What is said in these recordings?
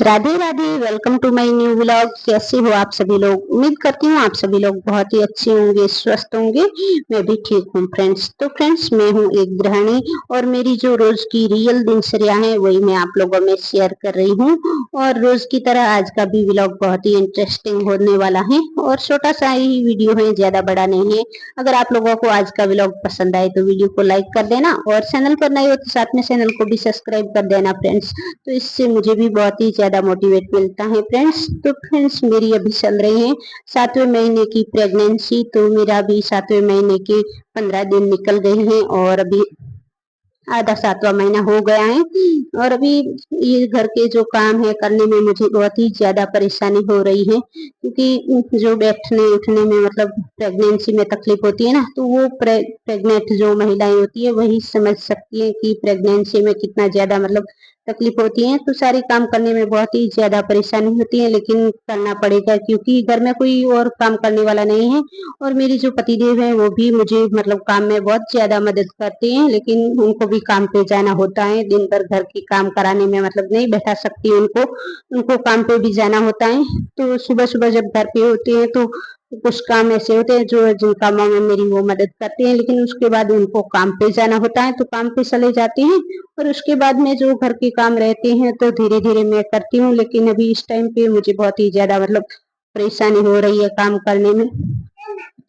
Radhe Radhe. Welcome to my new vlog. कैसे हो आप सभी लोग? उम्मीद करती हूँ आप सभी लोग बहुत ही अच्छे होंगे, स्वस्थ होंगे। मैं भी ठीक हूँ फ्रेंड्स। तो फ्रेंड्स, मैं हूँ एक गृहिणी और मेरी जो रोज की रियल दिनचर्या है वही मैं आप लोगों में शेयर कर रही हूँ। और रोज की तरह आज का भी व्लॉग बहुत ही इंटरेस्टिंग होने वाला है और छोटा सा ही वीडियो है, ज्यादा बड़ा नहीं है। अगर आप लोगों को आज का व्लॉग पसंद आए तो वीडियो को लाइक कर देना और चैनल पर नए हो तो साथ में चैनल को भी सब्सक्राइब कर देना फ्रेंड्स। तो इससे मुझे भी बहुत ही ज्यादा मोटिवेट मिलता है फ्रेंड्स। तो फ्रेंड्स, मेरी अभी चल रही है 7वें महीने की प्रेगनेंसी। तो मेरा भी 7वें महीने के 15 दिन निकल गए हैं और अभी आधा 7वां महीना हो गया है। और अभी ये घर के जो काम है करने में मुझे बहुत ही ज्यादा परेशानी हो रही है, क्योंकि जो बैठने उठने में मतलब प्रेगनेंसी में तकलीफ होती है ना, तो वो प्रेग्नेंट जो महिलाएं होती है वही समझ सकती है कि प्रेगनेंसी में कितना ज्यादा मतलब तकलीफ होती है। तो सारे काम करने में बहुत ही ज्यादा परेशानी होती है, लेकिन करना पड़ेगा क्योंकि घर में कोई और काम करने वाला नहीं है। और मेरी जो पतिदेव है वो भी मुझे मतलब काम में बहुत ज्यादा मदद करते हैं, लेकिन उनको भी काम पे जाना होता है। दिन भर घर के काम कराने में मतलब नहीं बैठा सकती उनको, उनको काम पे भी जाना होता है। तो सुबह सुबह जब घर पे होते हैं तो कुछ काम ऐसे होते हैं जो जिन कामों में मेरी वो मदद करते हैं, लेकिन उसके बाद उनको काम पे जाना होता है तो काम पे चले जाते हैं। और उसके बाद में जो घर के काम रहते हैं तो धीरे धीरे मैं करती हूँ, लेकिन अभी इस टाइम पे मुझे बहुत ही ज्यादा मतलब परेशानी हो रही है काम करने में।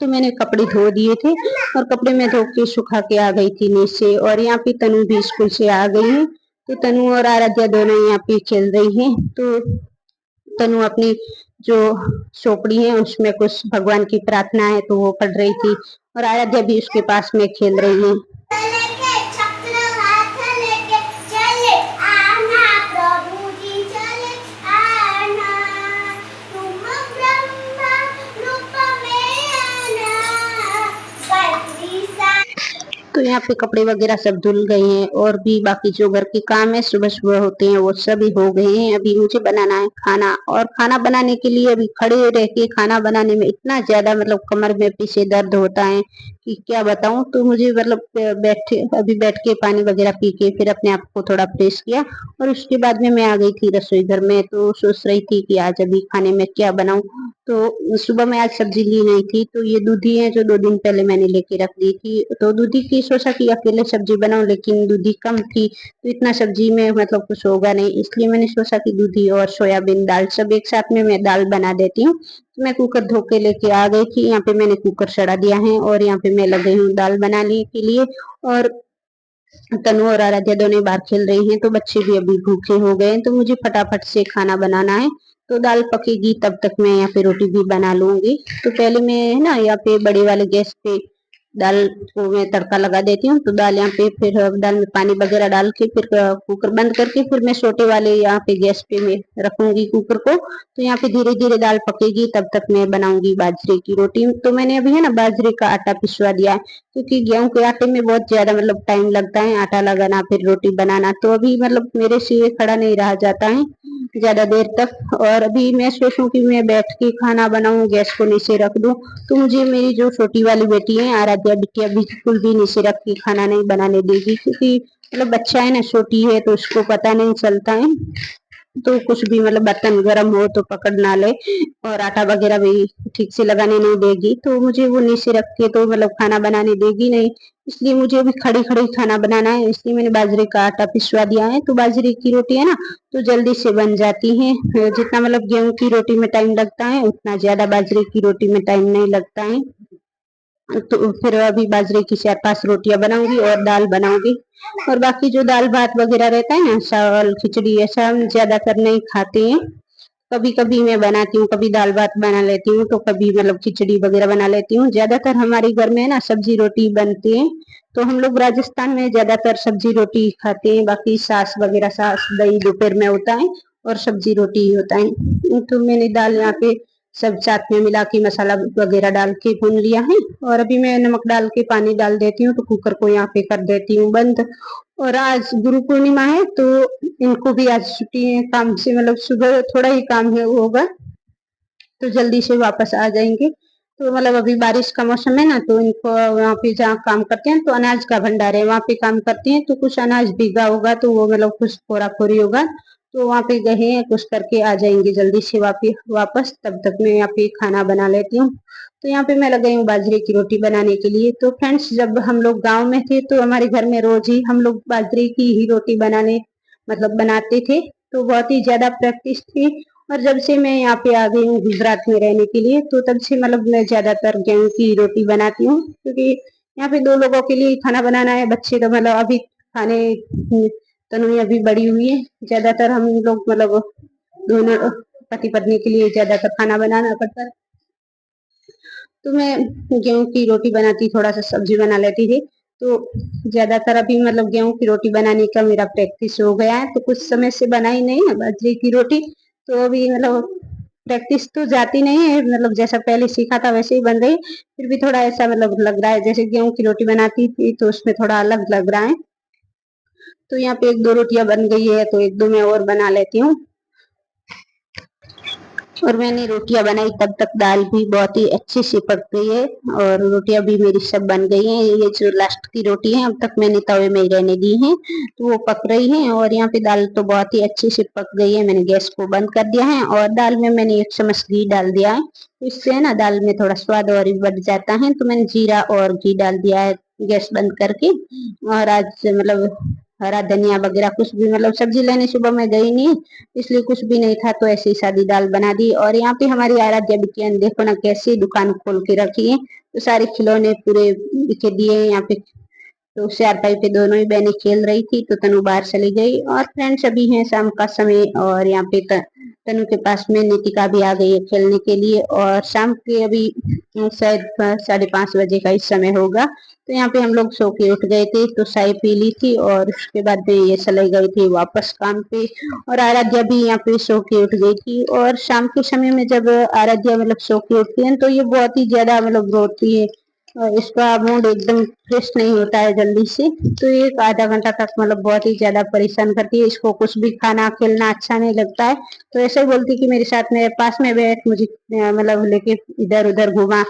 तो मैंने कपड़े धो दिए थे और कपड़े में धो के सुखा के आ गई थी नीचे। और यहाँ पे तनु भी स्कूल से आ गई है, तो तनु और आराध्या दोनों यहाँ पे खेल रही हैं। तो तनु अपनी जो चौपड़ी है उसमें कुछ भगवान की प्रार्थना है तो वो पढ़ रही थी, और आराध्या भी उसके पास में खेल रही है। तो यहाँ पे कपड़े वगैरह सब धुल गए हैं और भी बाकी जो घर के काम है सुबह सुबह होते हैं वो सभी हो गए हैं। अभी मुझे बनाना है खाना, और खाना बनाने के लिए अभी खड़े रह के खाना बनाने में इतना ज्यादा मतलब कमर में पीछे दर्द होता है कि क्या बताऊं। तो मुझे मतलब बैठ के पानी वगैरह पी के फिर अपने आप को थोड़ा फ्रेश किया और उसके बाद में मैं आ गई थी रसोई घर में। तो सोच रही थी कि आज अभी खाने में क्या बनाऊं। तो सुबह में आज सब्जी ली नहीं थी, तो ये दूधी है जो 2 दिन पहले मैंने लेके रख दी थी। तो दूधी की सोचा कि अकेले सब्जी बनाऊं, लेकिन दूधी कम थी तो इतना सब्जी में मतलब कुछ होगा नहीं, इसलिए मैंने सोचा कि दूधी और सोयाबीन दाल सब एक साथ में मैं दाल बना देती हूँ। तो मैं कुकर धो के लेके आ गई थी। यहाँ पे मैंने कुकर चढ़ा दिया है और यहाँ पे मैं लग गई हूँ दाल बनाने के लिए। और तनु और आराध्या दोनों बाहर खेल रही हैं, तो बच्चे भी अभी भूखे हो गए हैं। तो मुझे फटाफट से खाना बनाना है। तो दाल पकेगी तब तक मैं यहाँ पे रोटी भी बना लूंगी। तो पहले मैं है ना यहाँ पे बड़े वाले गैस पे दाल को मैं तड़का लगा देती हूँ। तो दाल यहाँ पे फिर दाल में पानी वगैरह डाल के फिर कुकर बंद करके फिर मैं छोटे वाले यहाँ पे गैस पे मैं रखूंगी कुकर को। तो यहाँ पे धीरे धीरे दाल पकेगी तब तक मैं बनाऊंगी बाजरे की रोटी। तो मैंने अभी है ना बाजरे का आटा पिसवा दिया है, क्योंकि गेहूं के आटे में बहुत ज्यादा मतलब टाइम लगता है आटा लगाना फिर रोटी बनाना। तो अभी मतलब मेरे से ये खड़ा नहीं रहा जाता है ज्यादा देर तक। और अभी मैं सोचूं कि मैं बैठ के खाना बनाऊं, गैस को नीचे रख दूं। तो मुझे मेरी जो छोटी वाली बेटी है आराध्या बिटिया बिल्कुल भी नीचे रख के खाना नहीं बनाने देगी, क्योंकि मतलब बच्चा है ना, छोटी है तो उसको पता नहीं चलता है। तो कुछ भी मतलब बर्तन गर्म हो तो पकड़ ना ले, और आटा वगैरह भी ठीक से लगाने नहीं देगी। तो मुझे वो नीचे रख के तो मतलब खाना बनाने देगी नहीं, इसलिए मुझे अभी खड़े खड़े खाना बनाना है। इसलिए मैंने बाजरे का आटा पिसवा दिया है। तो बाजरे की रोटी है ना तो जल्दी से बन जाती है। जितना मतलब गेहूं की रोटी में टाइम लगता है उतना ज्यादा बाजरे की रोटी में टाइम नहीं लगता है। तो फिर अभी बाजरे की 4-5 रोटियां बनाऊंगी और दाल बनाऊंगी। और बाकी जो दाल भात वगैरह रहता है ना, चावल खिचड़ी, ऐसा हम ज्यादातर नहीं खाते हैं। कभी कभी मैं बनाती हूँ, कभी दाल भात बना लेती हूँ तो कभी मतलब खिचड़ी वगैरह बना लेती हूँ। ज्यादातर हमारे घर में है ना सब्जी रोटी बनती है। तो हम लोग राजस्थान में ज्यादातर सब्जी रोटी खाते हैं, बाकी सास वगैरह सास दही दोपहर में होता है और सब्जी रोटी ही होता है। तो मैंने दाल यहाँ पे सब साथ में मिला के मसाला वगैरह डाल के भून लिया है। और अभी मैं नमक डाल के पानी डाल देती हूँ, तो कुकर को यहाँ पे कर देती हूँ बंद। और आज गुरु पूर्णिमा है तो इनको भी आज छुट्टी है काम से, मतलब सुबह थोड़ा ही काम है वो होगा तो जल्दी से वापस आ जाएंगे। तो मतलब अभी बारिश का मौसम है ना, तो इनको वहाँ पे जहाँ काम करते हैं तो अनाज का भंडार है वहाँ पे काम करते हैं, तो कुछ अनाज भीगा होगा तो वो मतलब कुछ फोड़ा फोरी होगा तो वहाँ पे गए हैं, कुछ करके आ जाएंगे जल्दी से वापस। तब तक मैं यहाँ पे खाना बना लेती हूँ। तो यहाँ पे मैं लग गई हूँ बाजरे की रोटी बनाने के लिए। तो फ्रेंड्स, जब हम लोग गांव में थे तो हमारे घर में रोज ही हम लोग बाजरे की ही रोटी बनाते थे। तो बहुत ही ज्यादा प्रैक्टिस थी। और जब से मैं यहाँ पे आ गई हूँ गुजरात में रहने के लिए, तो तब से मैं ज्यादातर गेहूं की रोटी बनाती हूँ, क्योंकि यहाँ पे 2 लोगों के लिए खाना बनाना है। बच्चे तो अभी खाने, तनु अभी बड़ी हुई है। ज्यादातर हम लोग दोनों पति पत्नी के लिए ज्यादातर खाना बनाना पड़ता है। तो मैं गेहूं की रोटी बनाती, थोड़ा सा सब्जी बना लेती थी। तो ज्यादातर अभी गेहूं की रोटी बनाने का मेरा प्रैक्टिस हो गया है। तो कुछ समय से बनाई नहीं है बाजरे की रोटी। तो अभी प्रैक्टिस तो जाती नहीं है, जैसा पहले सीखा था वैसे ही बन रही। फिर भी थोड़ा ऐसा लग रहा है जैसे गेहूं की रोटी बनाती थी, तो उसमें थोड़ा अलग लग रहा है। तो यहाँ पे 1-2 रोटियां बन गई है, तो 1-2 मैं और बना लेती हूँ। और मैंने रोटियां बनाई तब तक दाल भी बहुत ही अच्छे से पक गई है, और रोटियां भी मेरी सब बन गई हैं। ये जो लास्ट की रोटी है, अब तक मैंने तवे में ही रहने दी है, तो वो पक रही है। और यहाँ पे दाल तो बहुत ही अच्छे से पक गई है। मैंने गैस को बंद कर दिया है, और दाल में मैंने 1 चम्मच घी डाल दिया है। तो इससे ना दाल में थोड़ा स्वाद और भी बढ़ जाता है। तो मैंने जीरा और घी डाल दिया है गैस बंद करके। और आज हरा धनिया वगैरह कुछ भी, सब्जी लेने सुबह में गई नहीं, इसलिए कुछ भी नहीं था, तो ऐसे ही सादी दाल बना दी। और यहाँ पे हमारी आराध्या बिटिया देखो ना कैसी दुकान खोल के रखी है। तो सारे खिलौने पूरे बिके दिए यहाँ पे। तो 4 पाई पे दोनों ही बहनें खेल रही थी, तो तनु बाहर चली गई। और फ्रेंड्स, अभी है शाम का समय, और यहाँ पे तनु के पास में नितिका भी आ गई है खेलने के लिए। और शाम के अभी शायद 5:30 बजे का इस समय होगा। तो यहाँ पे हम लोग सो के उठ गए थे, तो चाय पी ली थी, और उसके बाद में ये चले गए थे वापस काम पे। और आराध्या भी यहाँ पे सो के उठ गई थी। और शाम के समय में जब आराध्या सो के उठती है, तो ये बहुत ही ज्यादा रोती है, और इसका मूड एकदम फ्रेश नहीं होता है जल्दी से। तो ये आधा घंटा तक बहुत ही ज्यादा परेशान करती है। इसको कुछ भी खाना खेलना अच्छा नहीं लगता है। तो ऐसे ही बोलती कि मेरे साथ मेरे पास में बैठ, मुझे लेके इधर उधर घुमा।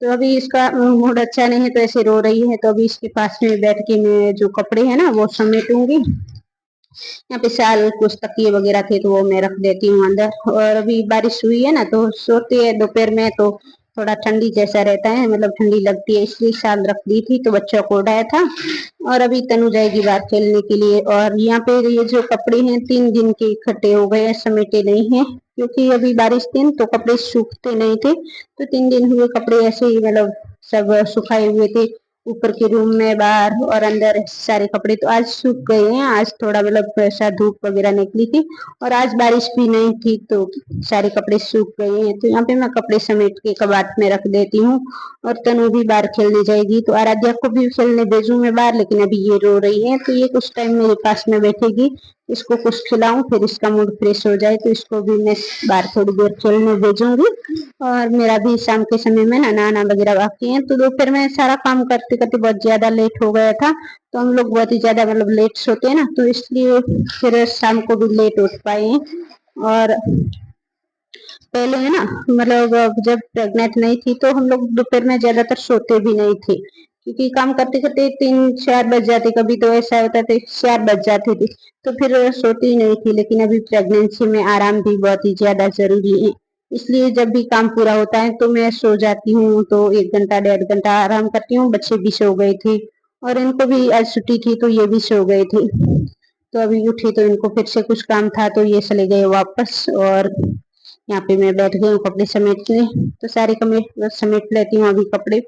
तो अभी इसका मूड अच्छा नहीं है, तो ऐसे रो रही है। तो अभी इसके पास में बैठ के मैं जो कपड़े हैं ना वो समेटूंगी। यहाँ पे शाल कुछ तकिए वगैरह थे, तो वो मैं रख देती हूँ अंदर। और अभी बारिश हुई है ना, तो सोती है दोपहर में, तो थोड़ा ठंडी जैसा रहता है, ठंडी लगती है, इसलिए शाल रख दी थी, तो बच्चों को उठाया था। और अभी तनु जाएगी बाहर खेलने के लिए। और यहाँ पे ये जो कपड़े हैं 3 दिन के इकट्ठे हो गए हैं, समेटे नहीं है, क्योंकि अभी बारिश थी तो कपड़े सूखते नहीं थे। तो 3 दिन हुए कपड़े ऐसे ही सब सुखाए हुए थे, ऊपर के रूम में, बाहर और अंदर सारे कपड़े। तो आज सूख गए हैं। आज थोड़ा ऐसा धूप वगैरह निकली थी, और आज बारिश भी नहीं थी, तो सारे कपड़े सूख गए हैं। तो यहाँ पे मैं कपड़े समेट के कबाट में रख देती हूँ। और तनु भी बाहर खेलने जाएगी, तो आराध्या को भी खेलने भेजूं मैं बाहर, लेकिन अभी ये रो रही है, तो ये कुछ टाइम मेरे पास में बैठेगी। इसको कुछ खिलाऊं, फिर इसका मूड फ्रेश हो जाए, तो इसको भी मैं बाहर थोड़ी देर खेलने भेजूंगी। और मेरा भी शाम के समय में नहाना वगैरह बाकी है। तो दोपहर में सारा काम करते करते बहुत ज्यादा लेट हो गया था। तो हम लोग बहुत ही ज्यादा लेट सोते हैं ना, तो इसलिए फिर शाम को भी लेट उठ पाए हैं। और पहले है ना, जब प्रेग्नेंट नहीं थी, तो हम लोग दोपहर में ज्यादातर सोते भी नहीं थे, क्योंकि काम करते करते 3-4 बज जाते। कभी तो ऐसा होता था 4 बज जाते थे, तो फिर सोती ही नहीं थी। लेकिन अभी प्रेगनेंसी में आराम भी बहुत ही ज्यादा जरूरी है, इसलिए जब भी काम पूरा होता है तो मैं सो जाती हूँ। तो 1 घंटा 1.5 घंटा आराम करती हूँ। बच्चे भी सो गए थे, और इनको भी आज छुट्टी थी, तो ये भी सो गए थे। तो अभी उठी तो इनको फिर से कुछ काम था, तो ये चले गए वापस। और यहाँ पे मैं बैठ गई हूँ कपड़े समेटने। तो सारे कपड़े समेट लेती हूँ अभी कपड़े।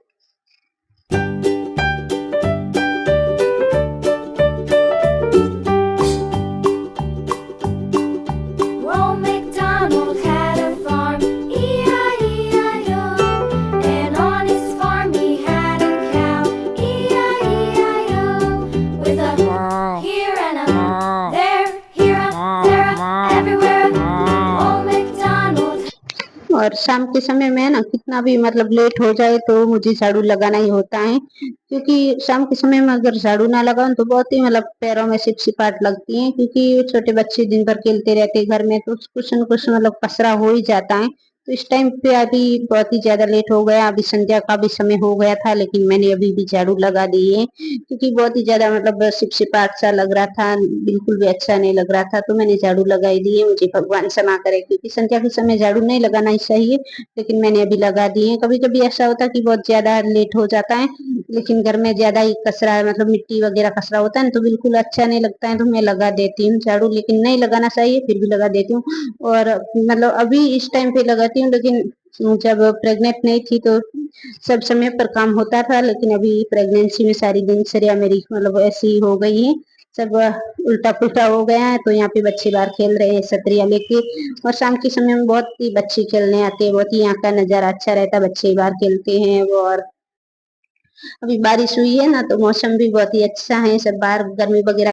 और शाम के समय में ना कितना भी लेट हो जाए, तो मुझे झाड़ू लगाना ही होता है, क्योंकि शाम के समय में अगर झाड़ू ना लगाऊं तो बहुत ही पैरों में चिपचिपाहट लगती है, क्योंकि छोटे बच्चे दिन भर खेलते रहते हैं घर में, तो कुछ न कुछ पसरा हो ही जाता है। तो इस टाइम पे अभी बहुत ही ज्यादा लेट हो गया, अभी संध्या का भी समय हो गया था, लेकिन मैंने अभी भी झाड़ू लगा दी है क्योंकि बहुत ही ज्यादा मतलब चिपचिपाट सा लग रहा था, बिल्कुल भी अच्छा नहीं लग रहा था। तो मैंने झाड़ू लगाई दी है, मुझे भगवान क्षमा करे क्योंकि संध्या के समय झाड़ू नहीं लगाना ही चाहिए, लेकिन मैंने अभी लगा दी है। कभी कभी ऐसा होता है कि बहुत ज्यादा लेट हो जाता है, लेकिन घर में ज्यादा ही कचरा मतलब मिट्टी वगैरह कचरा होता है ना, तो बिल्कुल अच्छा नहीं लगता है, तो मैं लगा देती हूँ झाड़ू, लेकिन नहीं लगाना चाहिए फिर भी लगा देती हूँ। और मतलब अभी इस टाइम पे लगाती हूँ, लेकिन जब प्रेग्नेंट नहीं थी तो सब समय पर काम होता था, लेकिन अभी प्रेगनेंसी में सारी दिनचर्या मेरी मतलब ऐसी हो गई है, सब उल्टा पुल्टा हो गया है। तो यहाँ पे बच्चे बाहर खेल रहे हैं छतरिया लेके, और शाम के समय में बहुत ही बच्चे खेलने आते हैं, बहुत ही यहाँ का नजारा अच्छा रहता है, बच्चे बाहर खेलते हैं। और अभी बारिश हुई है ना, तो मौसम भी बहुत ही अच्छा है, सब बाहर गर्मी वगैरह